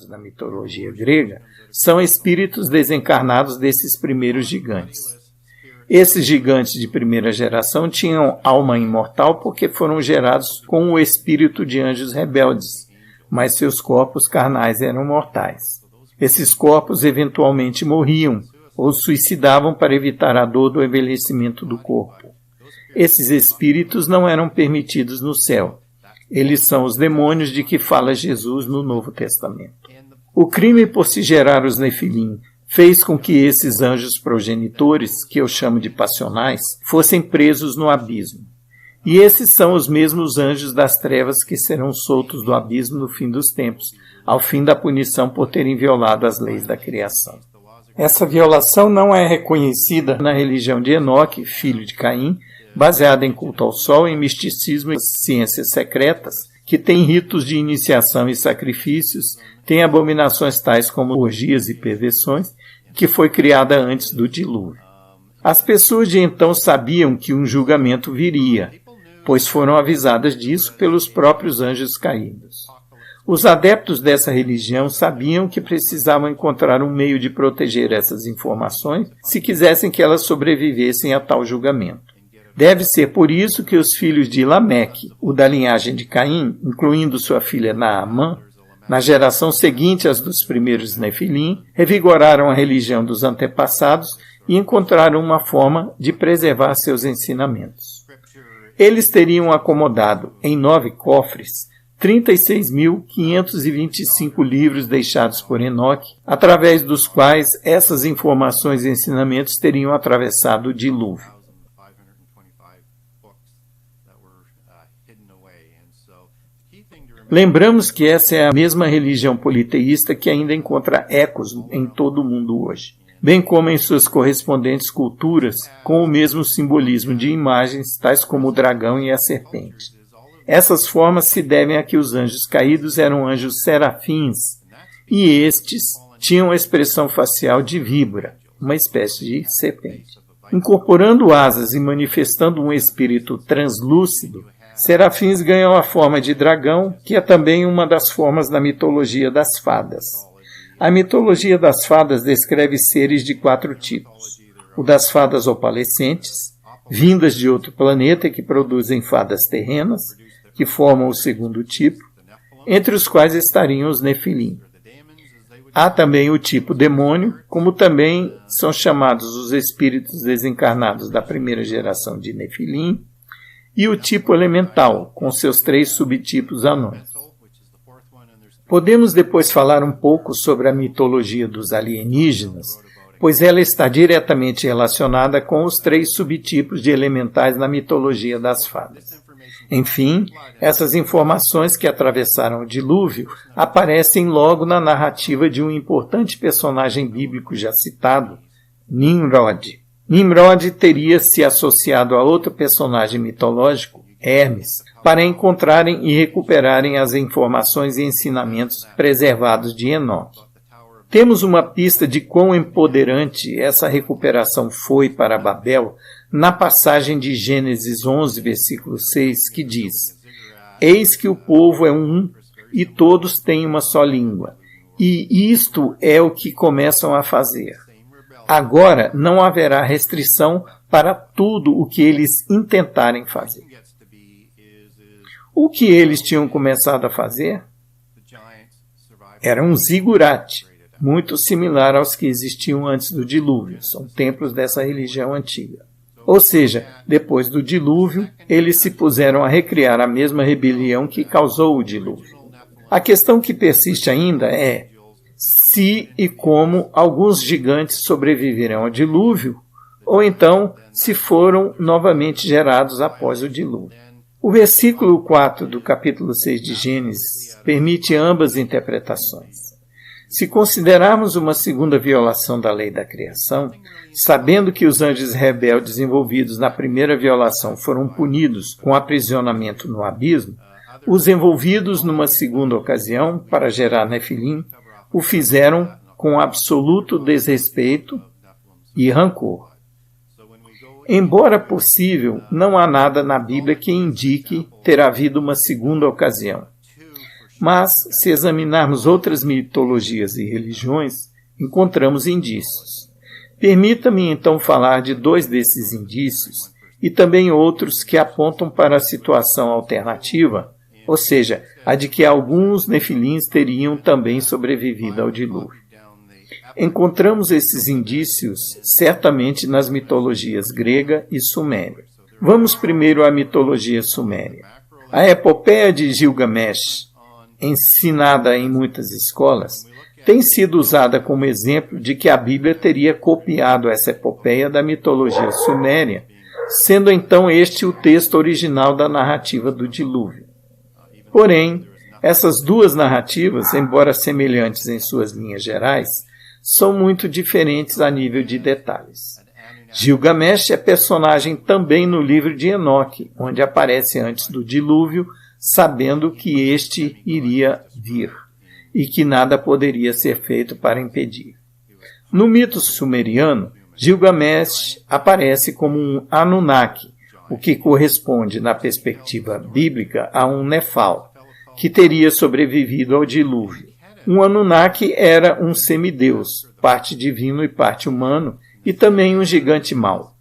da mitologia grega, são espíritos desencarnados desses primeiros gigantes. Esses gigantes de primeira geração tinham alma imortal porque foram gerados com o espírito de anjos rebeldes, mas seus corpos carnais eram mortais. Esses corpos eventualmente morriam ou suicidavam para evitar a dor do envelhecimento do corpo. Esses espíritos não eram permitidos no céu. Eles são os demônios de que fala Jesus no Novo Testamento. O crime por se gerar os Nefilim fez com que esses anjos progenitores, que eu chamo de passionais, fossem presos no abismo. E esses são os mesmos anjos das trevas que serão soltos do abismo no fim dos tempos, ao fim da punição por terem violado as leis da criação. Essa violação não é reconhecida na religião de Enoque, filho de Caim, baseada em culto ao sol, em misticismo e ciências secretas, que tem ritos de iniciação e sacrifícios, tem abominações tais como orgias e perversões, que foi criada antes do dilúvio. As pessoas de então sabiam que um julgamento viria, pois foram avisadas disso pelos próprios anjos caídos. Os adeptos dessa religião sabiam que precisavam encontrar um meio de proteger essas informações se quisessem que elas sobrevivessem a tal julgamento. Deve ser por isso que os filhos de Lameque, o da linhagem de Caim, incluindo sua filha Naamã, na geração seguinte às dos primeiros Nefilim, revigoraram a religião dos antepassados e encontraram uma forma de preservar seus ensinamentos. Eles teriam acomodado em 9 cofres 36.525 livros deixados por Enoque, através dos quais essas informações e ensinamentos teriam atravessado o dilúvio. Lembramos que essa é a mesma religião politeísta que ainda encontra ecos em todo o mundo hoje, bem como em suas correspondentes culturas com o mesmo simbolismo de imagens, tais como o dragão e a serpente. Essas formas se devem a que os anjos caídos eram anjos serafins, e estes tinham a expressão facial de víbora, uma espécie de serpente. Incorporando asas e manifestando um espírito translúcido, serafins ganham a forma de dragão, que é também uma das formas da mitologia das fadas. A mitologia das fadas descreve seres de 4 tipos. O das fadas opalescentes, vindas de outro planeta que produzem fadas terrenas, que formam o segundo tipo, entre os quais estariam os Nefilim. Há também o tipo demônio, como também são chamados os espíritos desencarnados da primeira geração de Nefilim, e o tipo elemental, com seus 3 subtipos anões. Podemos depois falar um pouco sobre a mitologia dos alienígenas, pois ela está diretamente relacionada com os 3 subtipos de elementais na mitologia das fadas. Enfim, essas informações que atravessaram o dilúvio aparecem logo na narrativa de um importante personagem bíblico já citado, Nimrod. Nimrod teria se associado a outro personagem mitológico, Hermes, para encontrarem e recuperarem as informações e ensinamentos preservados de Enoque. Temos uma pista de quão empoderante essa recuperação foi para Babel na passagem de Gênesis 11, versículo 6, que diz: Eis que o povo é um e todos têm uma só língua, e isto é o que começam a fazer. Agora não haverá restrição para tudo o que eles intentarem fazer. O que eles tinham começado a fazer era um zigurate, muito similar aos que existiam antes do dilúvio. São templos dessa religião antiga. Ou seja, depois do dilúvio, eles se puseram a recriar a mesma rebelião que causou o dilúvio. A questão que persiste ainda é se e como alguns gigantes sobreviverão ao dilúvio, ou então se foram novamente gerados após o dilúvio. O versículo 4 do capítulo 6 de Gênesis permite ambas interpretações. Se considerarmos uma segunda violação da lei da criação, sabendo que os anjos rebeldes envolvidos na primeira violação foram punidos com aprisionamento no abismo, os envolvidos numa segunda ocasião, para gerar Nefilim, o fizeram com absoluto desrespeito e rancor. Embora possível, não há nada na Bíblia que indique ter havido uma segunda ocasião. Mas, se examinarmos outras mitologias e religiões, encontramos indícios. Permita-me então falar de 2 desses indícios e também outros que apontam para a situação alternativa, ou seja, a de que alguns nefilins teriam também sobrevivido ao dilúvio. Encontramos esses indícios certamente nas mitologias grega e suméria. Vamos primeiro à mitologia suméria. A epopeia de Gilgamesh, ensinada em muitas escolas, tem sido usada como exemplo de que a Bíblia teria copiado essa epopeia da mitologia suméria, sendo então este o texto original da narrativa do dilúvio. Porém, essas 2 narrativas, embora semelhantes em suas linhas gerais, são muito diferentes a nível de detalhes. Gilgamesh é personagem também no livro de Enoque, onde aparece antes do dilúvio, sabendo que este iria vir e que nada poderia ser feito para impedir. No mito sumeriano, Gilgamesh aparece como um Anunnaki, o que corresponde, na perspectiva bíblica, a um Nefal, que teria sobrevivido ao dilúvio. Um Anunnaki era um semideus, parte divino e parte humano, e também um gigante mau.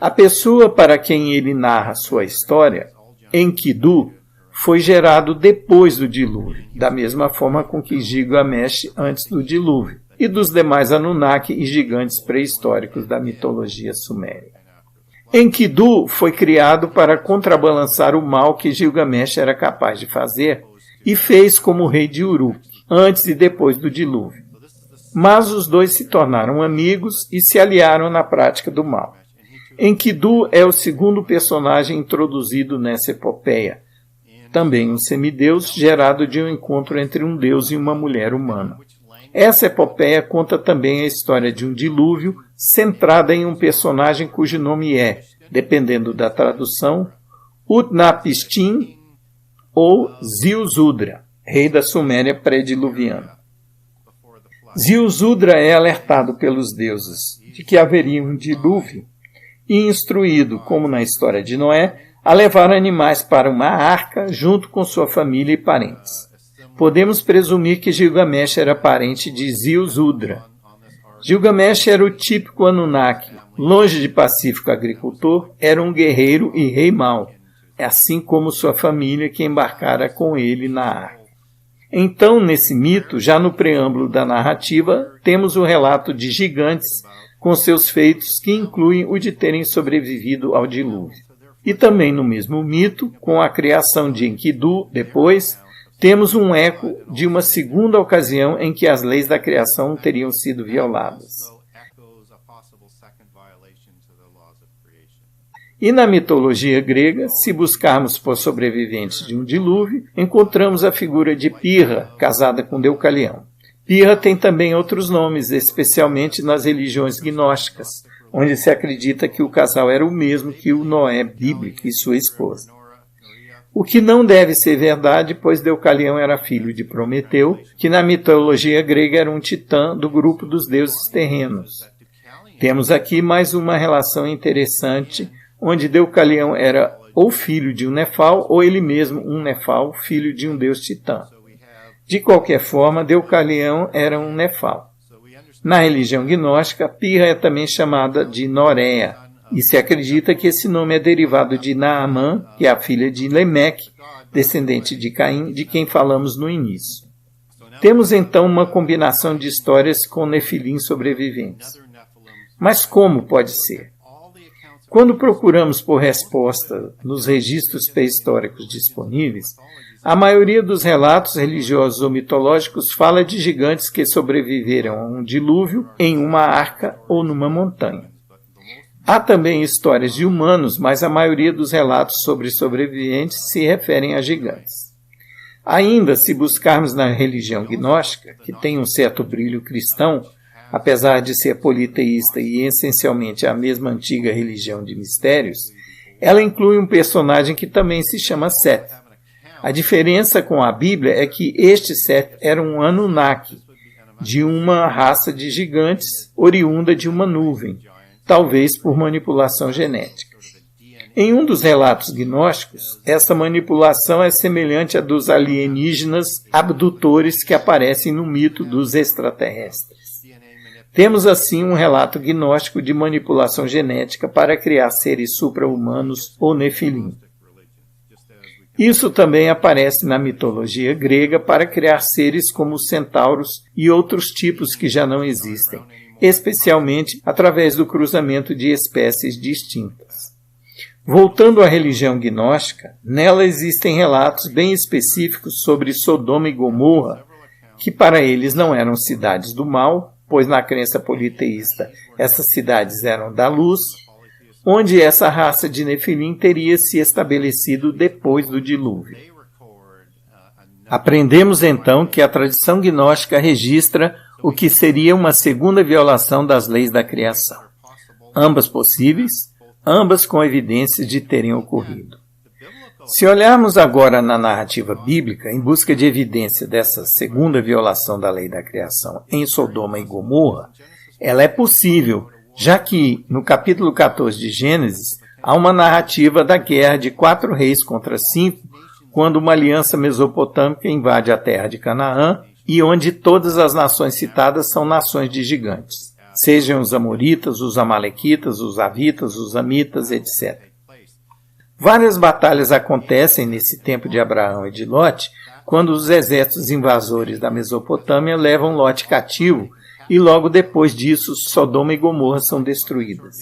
A pessoa para quem ele narra sua história, Enkidu, foi gerado depois do dilúvio, da mesma forma com que Gilgamesh antes do dilúvio, e dos demais Anunnaki e gigantes pré-históricos da mitologia suméria. Enkidu foi criado para contrabalançar o mal que Gilgamesh era capaz de fazer e fez como rei de Uruk, antes e depois do dilúvio. Mas os 2 se tornaram amigos e se aliaram na prática do mal. Enkidu é o segundo personagem introduzido nessa epopeia, também um semideus gerado de um encontro entre um deus e uma mulher humana. Essa epopeia conta também a história de um dilúvio centrada em um personagem cujo nome é, dependendo da tradução, Utnapishtim ou Ziusudra, rei da Suméria pré-diluviana. Ziusudra é alertado pelos deuses de que haveria um dilúvio e instruído, como na história de Noé, a levar animais para uma arca junto com sua família e parentes. Podemos presumir que Gilgamesh era parente de Ziusudra. Gilgamesh era o típico Anunnaki. Longe de pacífico agricultor, era um guerreiro e rei mau, assim como sua família que embarcara com ele na arca. Então, nesse mito, já no preâmbulo da narrativa, temos o relato de gigantes com seus feitos que incluem o de terem sobrevivido ao dilúvio. E também no mesmo mito, com a criação de Enkidu, depois, temos um eco de uma segunda ocasião em que as leis da criação teriam sido violadas. E na mitologia grega, se buscarmos por sobreviventes de um dilúvio, encontramos a figura de Pirra, casada com Deucalião. Pirra tem também outros nomes, especialmente nas religiões gnósticas, onde se acredita que o casal era o mesmo que o Noé bíblico e sua esposa. O que não deve ser verdade, pois Deucalião era filho de Prometeu, que na mitologia grega era um titã do grupo dos deuses terrenos. Temos aqui mais uma relação interessante, onde Deucalião era ou filho de um Nefal, ou ele mesmo um Nefal, filho de um deus titã. De qualquer forma, Deucalião era um Nefal. Na religião gnóstica, Pirra é também chamada de Noréia, e se acredita que esse nome é derivado de Naamã, que é a filha de Lemeque, descendente de Caim, de quem falamos no início. Temos então uma combinação de histórias com nefilim sobreviventes. Mas como pode ser? Quando procuramos por resposta nos registros pré-históricos disponíveis, a maioria dos relatos religiosos ou mitológicos fala de gigantes que sobreviveram a um dilúvio em uma arca ou numa montanha. Há também histórias de humanos, mas a maioria dos relatos sobre sobreviventes se referem a gigantes. Ainda, se buscarmos na religião gnóstica, que tem um certo brilho cristão, apesar de ser politeísta e essencialmente a mesma antiga religião de mistérios, ela inclui um personagem que também se chama Seth. A diferença com a Bíblia é que este Seth era um Anunnaki, de uma raça de gigantes oriunda de uma nuvem, talvez por manipulação genética. Em um dos relatos gnósticos, essa manipulação é semelhante à dos alienígenas abdutores que aparecem no mito dos extraterrestres. Temos assim um relato gnóstico de manipulação genética para criar seres supra-humanos ou nefilim. Isso também aparece na mitologia grega para criar seres como os centauros e outros tipos que já não existem, especialmente através do cruzamento de espécies distintas. Voltando à religião gnóstica, nela existem relatos bem específicos sobre Sodoma e Gomorra, que para eles não eram cidades do mal, pois na crença politeísta essas cidades eram da luz, onde essa raça de Nefilim teria se estabelecido depois do dilúvio. Aprendemos então que a tradição gnóstica registra o que seria uma segunda violação das leis da criação, ambas possíveis, ambas com evidências de terem ocorrido. Se olharmos agora na narrativa bíblica em busca de evidência dessa segunda violação da lei da criação em Sodoma e Gomorra, ela é possível, já que no capítulo 14 de Gênesis há uma narrativa da guerra de 4 reis contra 5, quando uma aliança mesopotâmica invade a terra de Canaã e onde todas as nações citadas são nações de gigantes, sejam os amoritas, os amalequitas, os havitas, os amitas, etc. Várias batalhas acontecem nesse tempo de Abraão e de Lote, quando os exércitos invasores da Mesopotâmia levam Lote cativo e logo depois disso Sodoma e Gomorra são destruídas.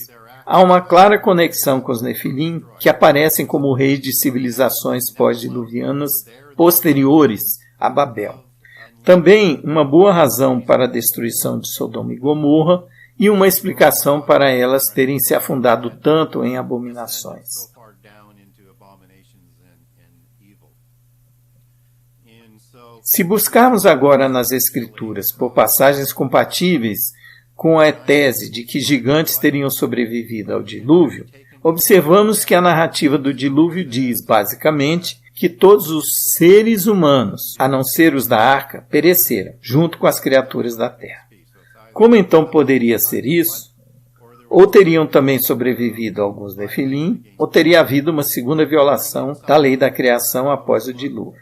Há uma clara conexão com os Nefilim, que aparecem como reis de civilizações pós-diluvianas posteriores a Babel. Também uma boa razão para a destruição de Sodoma e Gomorra e uma explicação para elas terem se afundado tanto em abominações. Se buscarmos agora nas Escrituras por passagens compatíveis com a tese de que gigantes teriam sobrevivido ao dilúvio, observamos que a narrativa do dilúvio diz, basicamente, que todos os seres humanos, a não ser os da arca, pereceram, junto com as criaturas da terra. Como então poderia ser isso? Ou teriam também sobrevivido alguns nefilim, ou teria havido uma segunda violação da lei da criação após o dilúvio.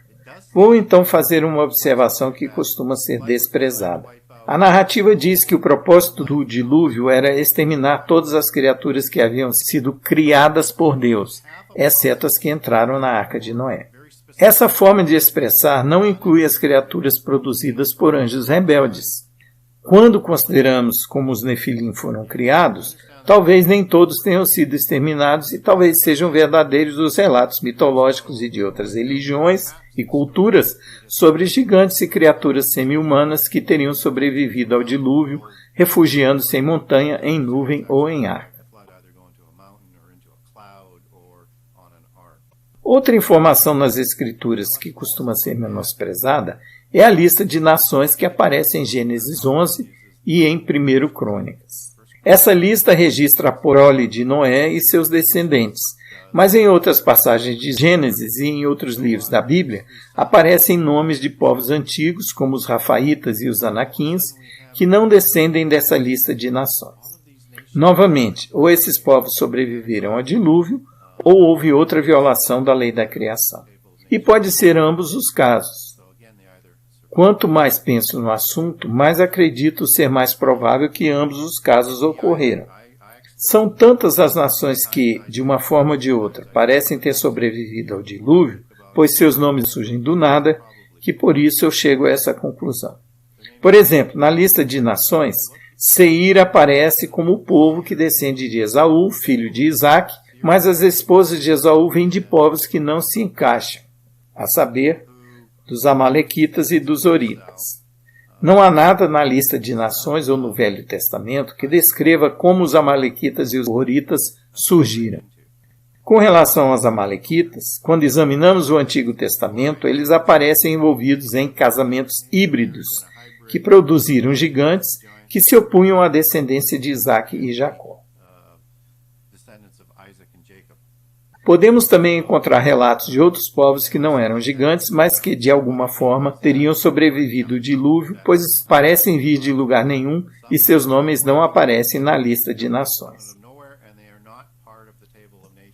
Vou então fazer uma observação que costuma ser desprezada. A narrativa diz que o propósito do dilúvio era exterminar todas as criaturas que haviam sido criadas por Deus, exceto as que entraram na arca de Noé. Essa forma de expressar não inclui as criaturas produzidas por anjos rebeldes. Quando consideramos como os nefilim foram criados, talvez nem todos tenham sido exterminados e talvez sejam verdadeiros os relatos mitológicos e de outras religiões e culturas sobre gigantes e criaturas semi-humanas que teriam sobrevivido ao dilúvio, refugiando-se em montanha, em nuvem ou em arca. Outra informação nas Escrituras que costuma ser menosprezada é a lista de nações que aparece em Gênesis 11 e em 1 Crônicas. Essa lista registra a prole de Noé e seus descendentes, mas em outras passagens de Gênesis e em outros livros da Bíblia aparecem nomes de povos antigos, como os Rafaitas e os Anaquins, que não descendem dessa lista de nações. Novamente, ou esses povos sobreviveram ao dilúvio, ou houve outra violação da lei da criação. E pode ser ambos os casos. Quanto mais penso no assunto, mais acredito ser mais provável que ambos os casos ocorreram. São tantas as nações que, de uma forma ou de outra, parecem ter sobrevivido ao dilúvio, pois seus nomes surgem do nada, que por isso eu chego a essa conclusão. Por exemplo, na lista de nações, Seir aparece como o povo que descende de Esaú, filho de Isaque, mas as esposas de Esaú vêm de povos que não se encaixam, a saber, dos amalequitas e dos horitas. Não há nada na lista de nações ou no Velho Testamento que descreva como os amalequitas e os horitas surgiram. Com relação aos amalequitas, quando examinamos o Antigo Testamento, eles aparecem envolvidos em casamentos híbridos, que produziram gigantes que se opunham à descendência de Isaque e Jacó. Podemos também encontrar relatos de outros povos que não eram gigantes, mas que, de alguma forma, teriam sobrevivido ao dilúvio, pois parecem vir de lugar nenhum e seus nomes não aparecem na lista de nações.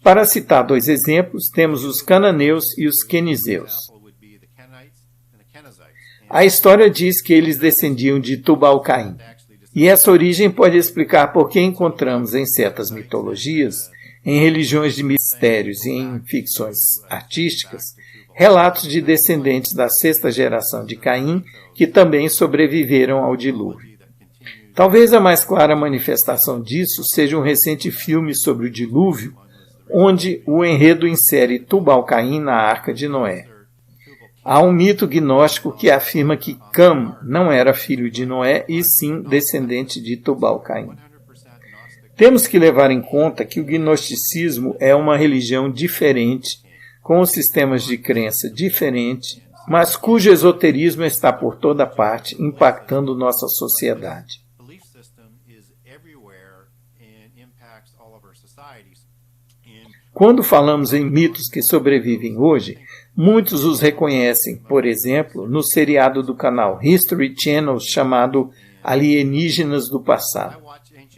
Para citar dois exemplos, temos os cananeus e os quenizeus. A história diz que eles descendiam de Tubal-Caim. E essa origem pode explicar por que encontramos em certas mitologias, em religiões de mistérios e em ficções artísticas, relatos de descendentes da sexta geração de Caim que também sobreviveram ao dilúvio. Talvez a mais clara manifestação disso seja um recente filme sobre o dilúvio, onde o enredo insere Tubal-Caim na Arca de Noé. Há um mito gnóstico que afirma que Cam não era filho de Noé e sim descendente de Tubal-Caim. Temos que levar em conta que o gnosticismo é uma religião diferente, com sistemas de crença diferentes, mas cujo esoterismo está por toda parte, impactando nossa sociedade. Quando falamos em mitos que sobrevivem hoje, muitos os reconhecem, por exemplo, no seriado do canal History Channel chamado Alienígenas do Passado.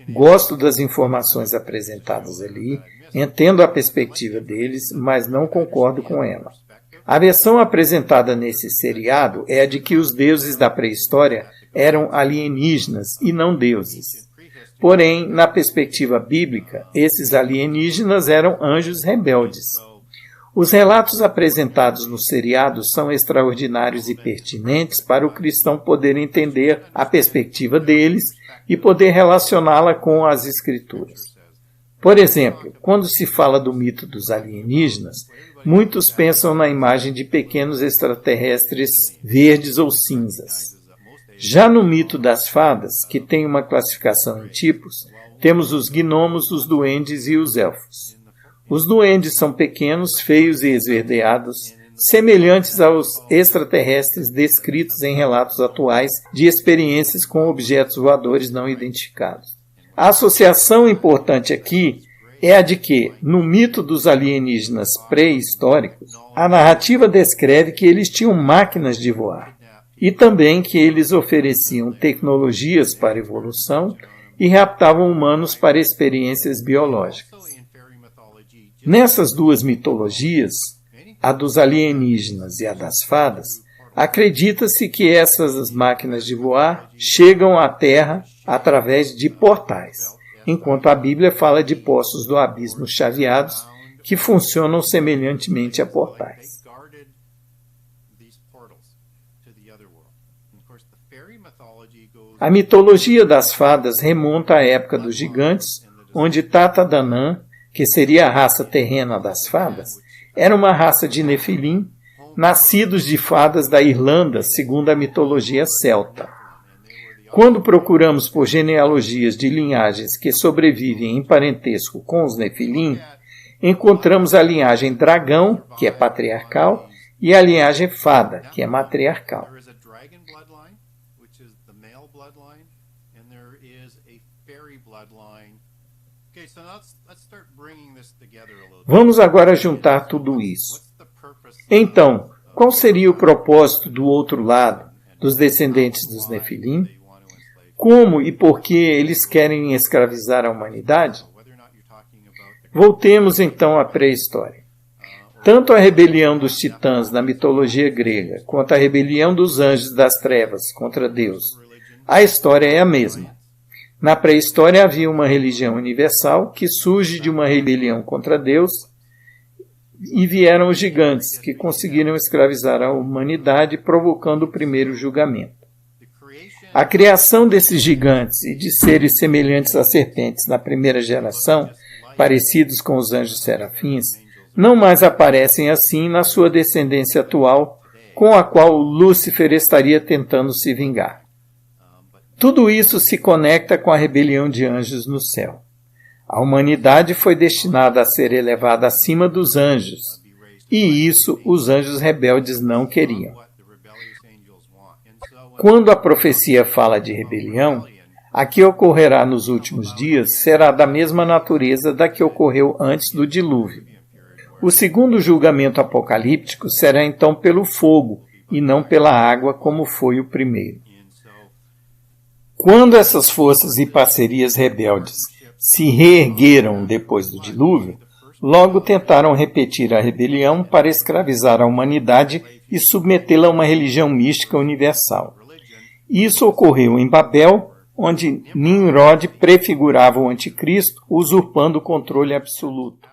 Gosto das informações apresentadas ali, entendo a perspectiva deles, mas não concordo com ela. A versão apresentada nesse seriado é a de que os deuses da pré-história eram alienígenas e não deuses. Porém, na perspectiva bíblica, esses alienígenas eram anjos rebeldes. Os relatos apresentados no seriado são extraordinários e pertinentes para o cristão poder entender a perspectiva deles e poder relacioná-la com as Escrituras. Por exemplo, quando se fala do mito dos alienígenas, muitos pensam na imagem de pequenos extraterrestres verdes ou cinzas. Já no mito das fadas, que tem uma classificação em tipos, temos os gnomos, os duendes e os elfos. Os duendes são pequenos, feios e esverdeados, semelhantes aos extraterrestres descritos em relatos atuais de experiências com objetos voadores não identificados. A associação importante aqui é a de que, no mito dos alienígenas pré-históricos, a narrativa descreve que eles tinham máquinas de voar e também que eles ofereciam tecnologias para evolução e raptavam humanos para experiências biológicas. Nessas duas mitologias, a dos alienígenas e a das fadas, acredita-se que essas máquinas de voar chegam à Terra através de portais, enquanto a Bíblia fala de poços do abismo chaveados que funcionam semelhantemente a portais. A mitologia das fadas remonta à época dos gigantes, onde Tata Danann, que seria a raça terrena das fadas, era uma raça de Nefilim, nascidos de fadas da Irlanda, segundo a mitologia celta. Quando procuramos por genealogias de linhagens que sobrevivem em parentesco com os Nefilim, encontramos a linhagem dragão, que é patriarcal, e a linhagem fada, que é matriarcal. Vamos agora juntar tudo isso. Então, qual seria o propósito do outro lado, dos descendentes dos Nefilim? Como e por que eles querem escravizar a humanidade? Voltemos então à pré-história. Tanto a rebelião dos titãs na mitologia grega, quanto a rebelião dos anjos das trevas contra Deus, a história é a mesma. Na pré-história havia uma religião universal que surge de uma rebelião contra Deus e vieram os gigantes que conseguiram escravizar a humanidade, provocando o primeiro julgamento. A criação desses gigantes e de seres semelhantes a serpentes na primeira geração, parecidos com os anjos serafins, não mais aparecem assim na sua descendência atual, com a qual Lúcifer estaria tentando se vingar. Tudo isso se conecta com a rebelião de anjos no céu. A humanidade foi destinada a ser elevada acima dos anjos, e isso os anjos rebeldes não queriam. Quando a profecia fala de rebelião, a que ocorrerá nos últimos dias será da mesma natureza da que ocorreu antes do dilúvio. O segundo julgamento apocalíptico será então pelo fogo e não pela água, como foi o primeiro. Quando essas forças e parcerias rebeldes se reergueram depois do dilúvio, Logo tentaram repetir a rebelião para escravizar a humanidade e submetê-la a uma religião mística universal. Isso ocorreu em Babel, onde Nimrod prefigurava o anticristo, usurpando o controle absoluto.